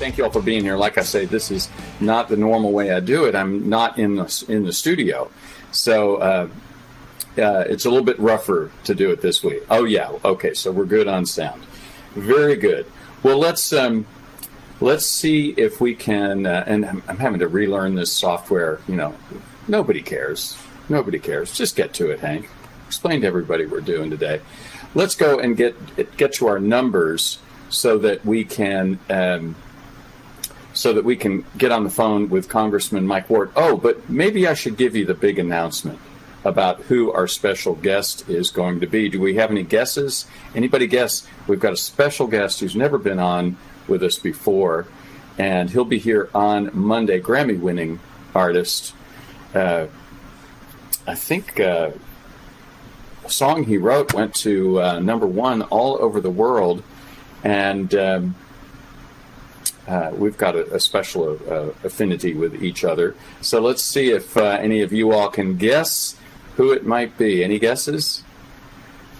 Thank you all for being here. Like I say, this is not the normal way I do it. I'm not in the studio, so it's a little bit rougher to do it this week. Oh yeah, okay. So we're good on sound. Very good. Well, let's see if we can. And I'm having to relearn this software. You know, nobody cares. Nobody cares. Just get to it, Hank. Explain to everybody what we're doing today. Let's go and get to our numbers so that we can get on the phone with Congressman Mike Ward. Oh, but maybe I should give you the big announcement about who our special guest is going to be. Do we have any guesses? Anybody guess? We've got a special guest who's never been on with us before, and he'll be here on Monday. Grammy-winning artist. I think a song he wrote went to #1 all over the world, and we've got a special affinity with each other. So let's see if any of you all can guess who it might be. Any guesses?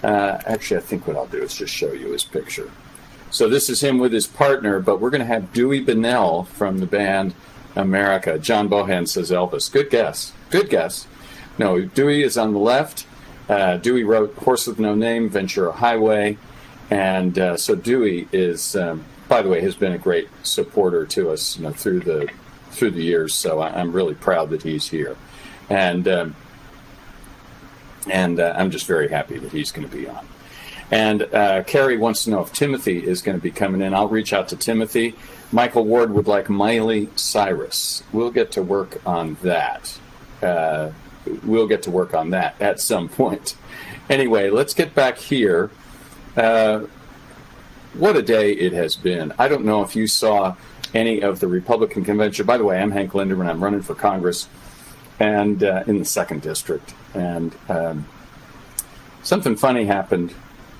Actually, I think what I'll do is just show you his picture. So this is him with his partner, but we're going to have Dewey Bunnell from the band America. John Bohan says Elvis. Good guess. Good guess. No, Dewey is on the left. Dewey wrote Horse with No Name, Ventura Highway. And so Dewey is, by the way, has been a great supporter to us, you know, through the years. So I'm really proud that he's here. And I'm just very happy that he's going to be on. And Carrie wants to know if Timothy is going to be coming in. I'll reach out to Timothy. Michael Ward would like Miley Cyrus. We'll get to work on that. We'll get to work on that at some point. Anyway, let's get back here. What a day it has been. I don't know if you saw any of the Republican convention. By the way, I'm Hank Linderman. I'm running for Congress and in the 2nd District. And something funny happened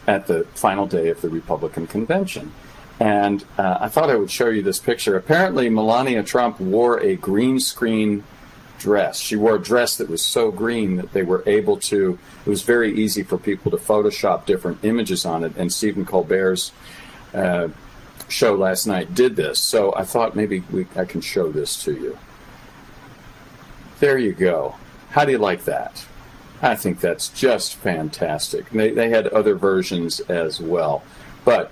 at the final day of the Republican convention. And I thought I would show you this picture. Apparently, Melania Trump wore a green screen dress. She wore a dress that was so green that they were able to, it was very easy for people to Photoshop different images on it. And Stephen Colbert's show last night did this. So I thought maybe I can show this to you. There you go. How do you like that? I think that's just fantastic. They had other versions as well. But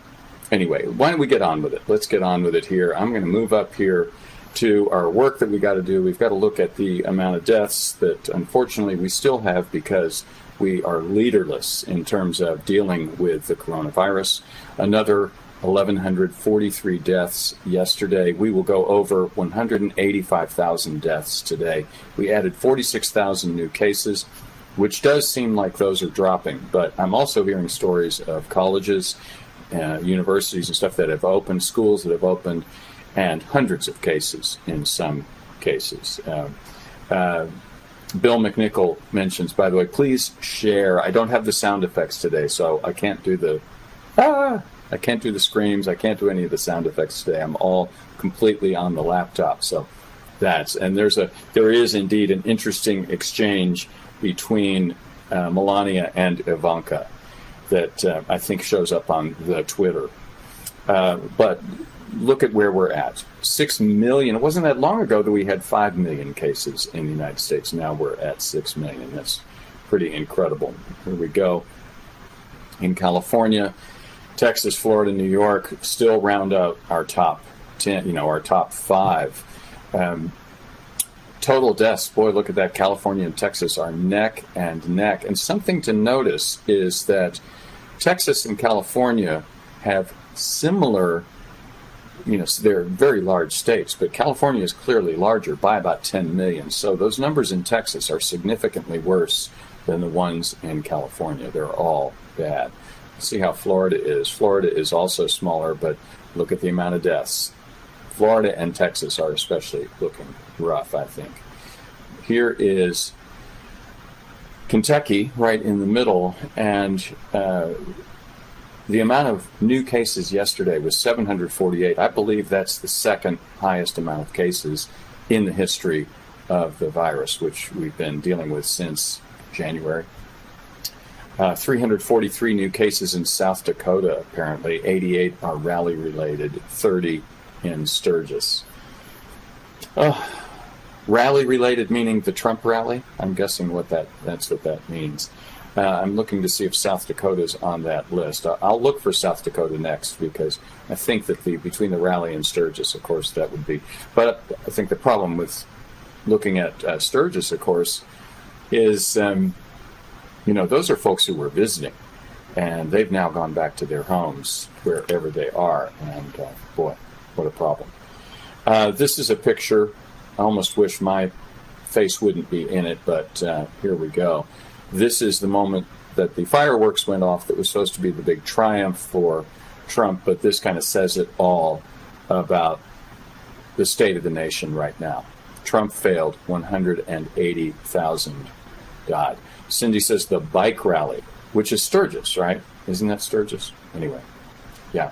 anyway, why don't we get on with it? Let's get on with it here. I'm going to move up here to our work that we got to do. We've got to look at the amount of deaths that unfortunately we still have because we are leaderless in terms of dealing with the coronavirus. Another 1,143 deaths yesterday. We will go over 185,000 deaths today. We added 46,000 new cases, which does seem like those are dropping. But I'm also hearing stories of colleges, universities and stuff that have opened, schools that have opened, and hundreds of cases in some cases. Bill McNichol mentions, by the way, please share. I don't have the sound effects today, so I can't do the I can't do the screams. I can't do any of the sound effects today. I'm all completely on the laptop. So and there is indeed an interesting exchange between Melania and Ivanka that I think shows up on the Twitter. But look at where we're at. 6 million. It wasn't that long ago that we had 5 million cases in the United States. Now we're at 6 million. That's pretty incredible. Here we go. In California, Texas, Florida, New York, still round out our top 10, our top 5. Total deaths, boy, look at that. California and Texas are neck and neck. And something to notice is that Texas and California have similar, they're very large states, but California is clearly larger by about 10 million. So those numbers in Texas are significantly worse than the ones in California. They're all bad. See how Florida is. Florida is also smaller, but look at the amount of deaths. Florida and Texas are especially looking rough, I think. Here is Kentucky, right in the middle, and the amount of new cases yesterday was 748. I believe that's the second highest amount of cases in the history of the virus, which we've been dealing with since January. 343 new cases in South Dakota, apparently. 88 are rally-related. 30 in Sturgis. Rally related, meaning the Trump rally? I'm guessing that's what that means. I'm looking to see if South Dakota's on that list. I'll look for South Dakota next, because I think that between the rally and Sturgis, of course, that would be. But I think the problem with looking at Sturgis, of course, is, those are folks who were visiting, and they've now gone back to their homes wherever they are. And boy, what a problem. This is a picture. I almost wish my face wouldn't be in it, but here we go. This is the moment that the fireworks went off that was supposed to be the big triumph for Trump, but this kind of says it all about the state of the nation right now. Trump failed, 180,000 died. Cindy says the bike rally, which is Sturgis, right? Isn't that Sturgis? Anyway, yeah.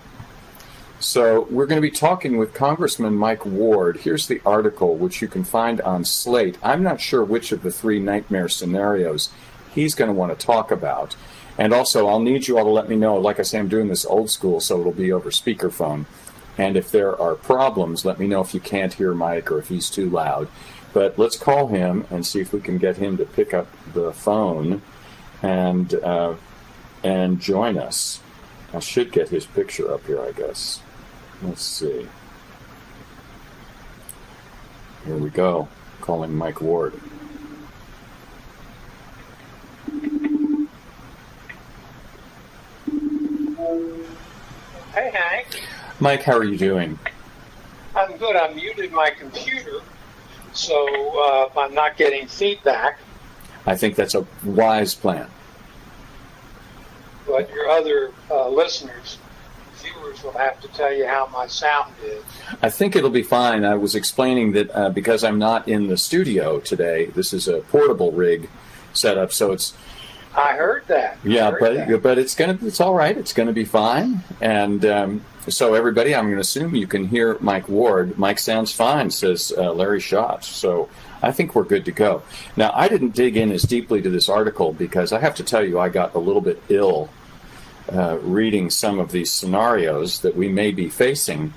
So we're going to be talking with Congressman Mike Ward. Here's the article, which you can find on Slate. I'm not sure which of the three nightmare scenarios he's going to want to talk about. And also, I'll need you all to let me know. Like I say, I'm doing this old school, so it'll be over speakerphone. And if there are problems, let me know if you can't hear Mike or if he's too loud. But let's call him and see if we can get him to pick up the phone and join us. I should get his picture up here, I guess. Let's see. Here we go. Calling Mike Ward. Hey, Hank. Mike, how are you doing? I'm good. I muted my computer, so I'm not getting feedback. I think that's a wise plan. But your other listeners, viewers, will have to tell you how my sound is. I think it'll be fine. I was explaining that because I'm not in the studio today, this is a portable rig setup, so it's... I heard that. But it's all right. It's going to be fine. And so everybody, I'm going to assume you can hear Mike Ward. Mike sounds fine, says Larry Schatz. So I think we're good to go. Now, I didn't dig in as deeply to this article because I have to tell you I got a little bit ill reading some of these scenarios that we may be facing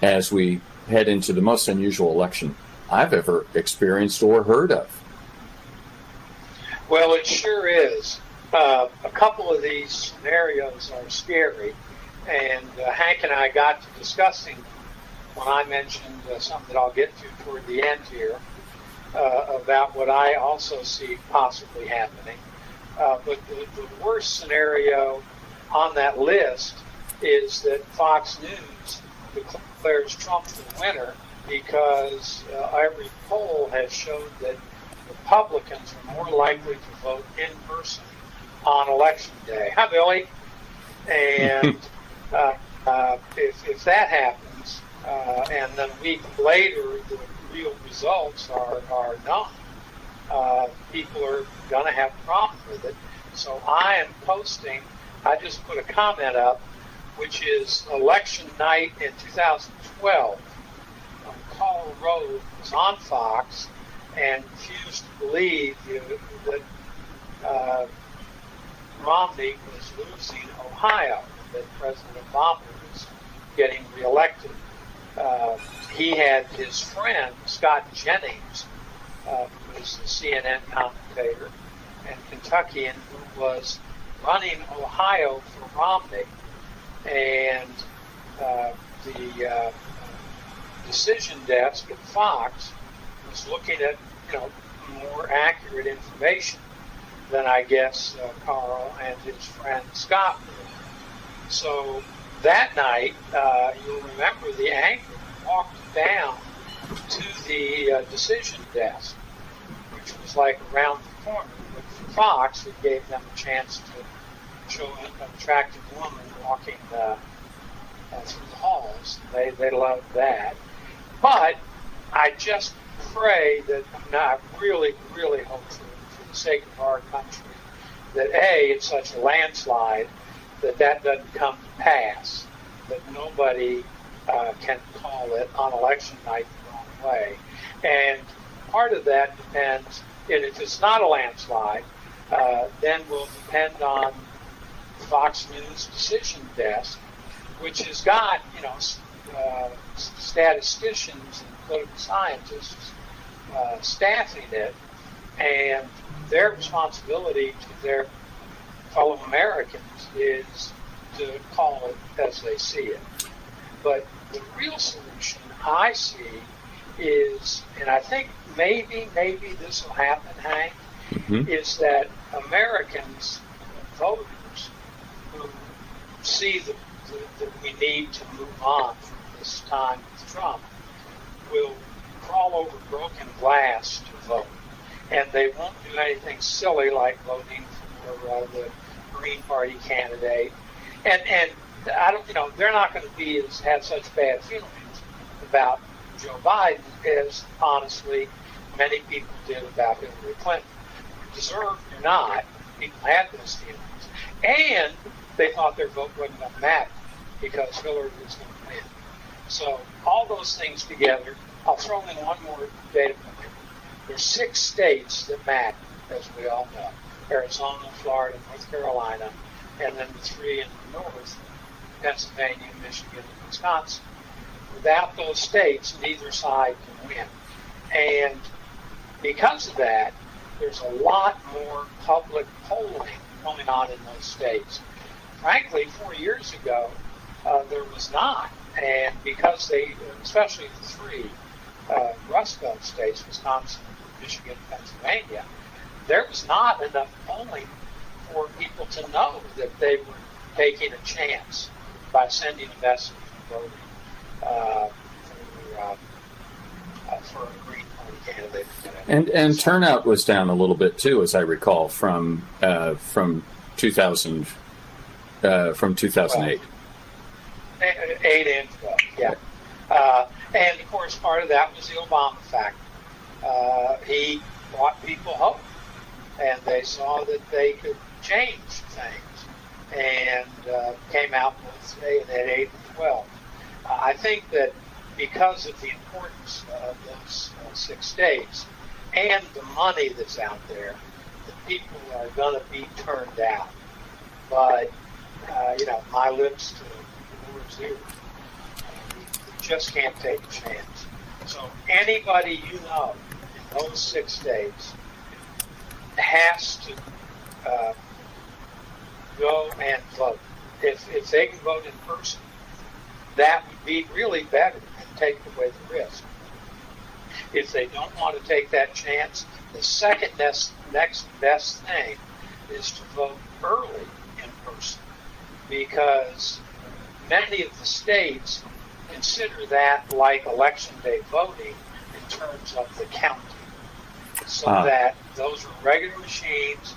as we head into the most unusual election I've ever experienced or heard of. Well, it sure is. A couple of these scenarios are scary, and Hank and I got to discussing when I mentioned something that I'll get to toward the end here about what I also see possibly happening. But the worst scenario on that list is that Fox News declares Trump the winner because every poll has showed that Republicans are more likely to vote in person on Election Day. Hi, Billy. And if that happens, and then a week later the real results are known, people are going to have a problem with it. So I am posting, I just put a comment up, which is election night in 2012. Karl Rove was on Fox and refused to believe that Romney was losing Ohio, that President Obama was getting reelected. He had his friend, Scott Jennings, who was the CNN commentator, and Kentuckian, who was running Ohio for Romney. And the decision desk at Fox was looking at, more accurate information than I guess Carl and his friend Scott were. So that night, you'll remember the anchor walked down to the decision desk, which was like around the corner. But for Fox, it gave them a chance to show an attractive woman walking through the halls. They loved that. But I just pray that, I really, really hope for the sake of our country, that A, it's such a landslide that doesn't come to pass, that nobody can call it on election night the wrong way. And part of that depends, and if it's not a landslide, then will depend on Fox News decision desk, which has got, statisticians and political scientists staffing it, and their responsibility to their fellow Americans is to call it as they see it. But the real solution I see is, and I think maybe this will happen, Hank, is that Americans, voters, who see that we need to move on from this time with Trump, will crawl over broken glass to vote. And they won't do anything silly like voting for the Green Party candidate. And I don't, they're not going to have such bad feelings about Joe Biden as, honestly, many people did about Hillary Clinton. Deserved or not, people had those feelings. And they thought their vote wasn't going to matter because Hillary was going to win. So all those things together, I'll throw in one more data point. There's 6 states that matter, as we all know. Arizona, Florida, North Carolina, and then the 3 in the north, Pennsylvania, Michigan, and Wisconsin. Without those states, neither side can win. And because of that, there's a lot more public polling going on in those states. Frankly, 4 years ago, there was not. And because they, especially the 3 Rust Belt states, Wisconsin, Michigan, Pennsylvania, there was not enough polling for people to know that they were taking a chance by sending a message and voting for a Green Party candidate. And turnout was down a little bit too, as I recall, from 2000 from 2008. 8 and 12, yeah. And of course, part of that was the Obama factor. He brought people hope, and they saw that they could change things, and came out both at 8 and 12. I think that because of the importance of those 6 states and the money that's out there, the people are going to be turned out. But my lips to the Lord's ears. You just can't take a chance. So anybody you know in those 6 states has to go and vote. If they can vote in person, that would be really better and take away the risk. If they don't want to take that chance, the second next best thing is to vote early in person, because many of the states consider that like election day voting in terms of the counting. So that those are regular machines,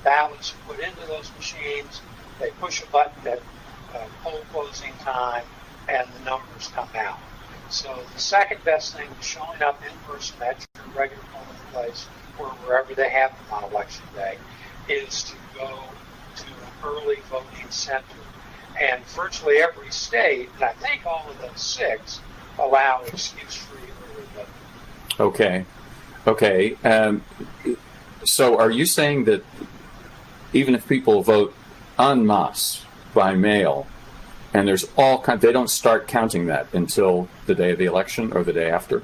ballots are put into those machines, they push a button at poll closing time, and the numbers come out. So the second best thing to showing up in person at your regular polling place, or wherever they have them on election day, is to go to an early voting center. And virtually every state, and I think all of those 6, allow excuse-free early voting. Okay. So are you saying that even if people vote en masse by mail, and there's all kinds, they don't start counting that until the day of the election or the day after?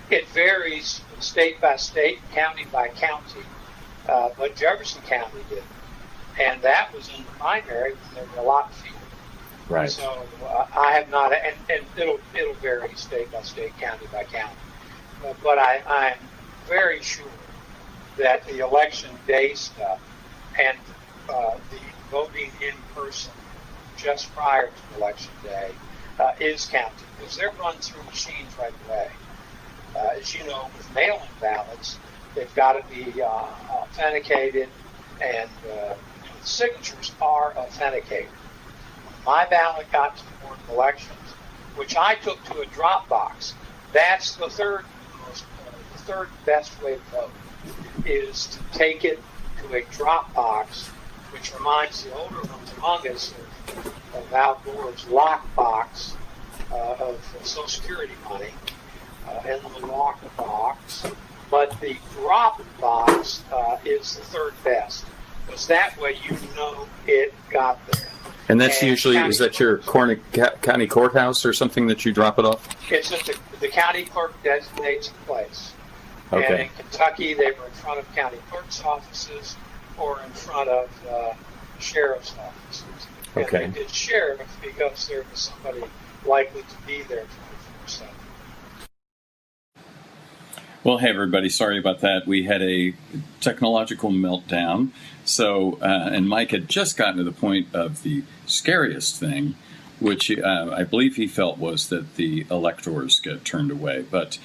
It varies state by state, county by county. But Jefferson County did. And that was in the primary when there were a lot fewer. Right. So I have not, and it'll vary state by state, county by county. But I'm very sure that the election day stuff and the voting in person just prior to election day is counted, because they're run through machines right away. As you know, with mail-in ballots, they've got to be authenticated, and the signatures are authenticated. When my ballot got to the Board of Elections, which I took to a drop box, that's the third best way to vote, is to take it to a drop box, which reminds the older ones among us of Al Gore's lock box of Social Security money, and the lock box. But the drop box is the third best, because that way you know it got there. And that's And usually, county is that your county courthouse or something that you drop it off? It's at the county clerk designates a place. And Okay. in Kentucky, they were in front of county clerk's offices or in front of sheriff's offices. Okay. And they did sheriff because there was somebody likely to be there 24/7. Well, hey, everybody. Sorry about that. We had a technological meltdown. So, and Mike had just gotten to the point of the scariest thing, which I believe he felt was that the electors get turned away. But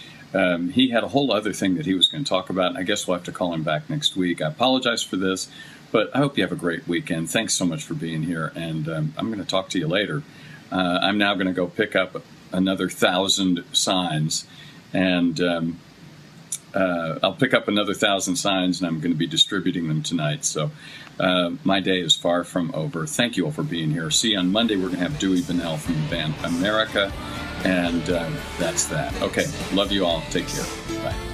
he had a whole other thing that he was going to talk about. And I guess we'll have to call him back next week. I apologize for this, but I hope you have a great weekend. Thanks so much for being here. And I'm going to talk to you later. I'm now going to go pick up another 1,000 signs. And I'll pick up another 1,000 signs, and I'm going to be distributing them tonight. So my day is far from over. Thank you all for being here. See you on Monday. We're going to have Dewey Bunnell from the band America, and that's that. Okay, love you all. Take care. Bye.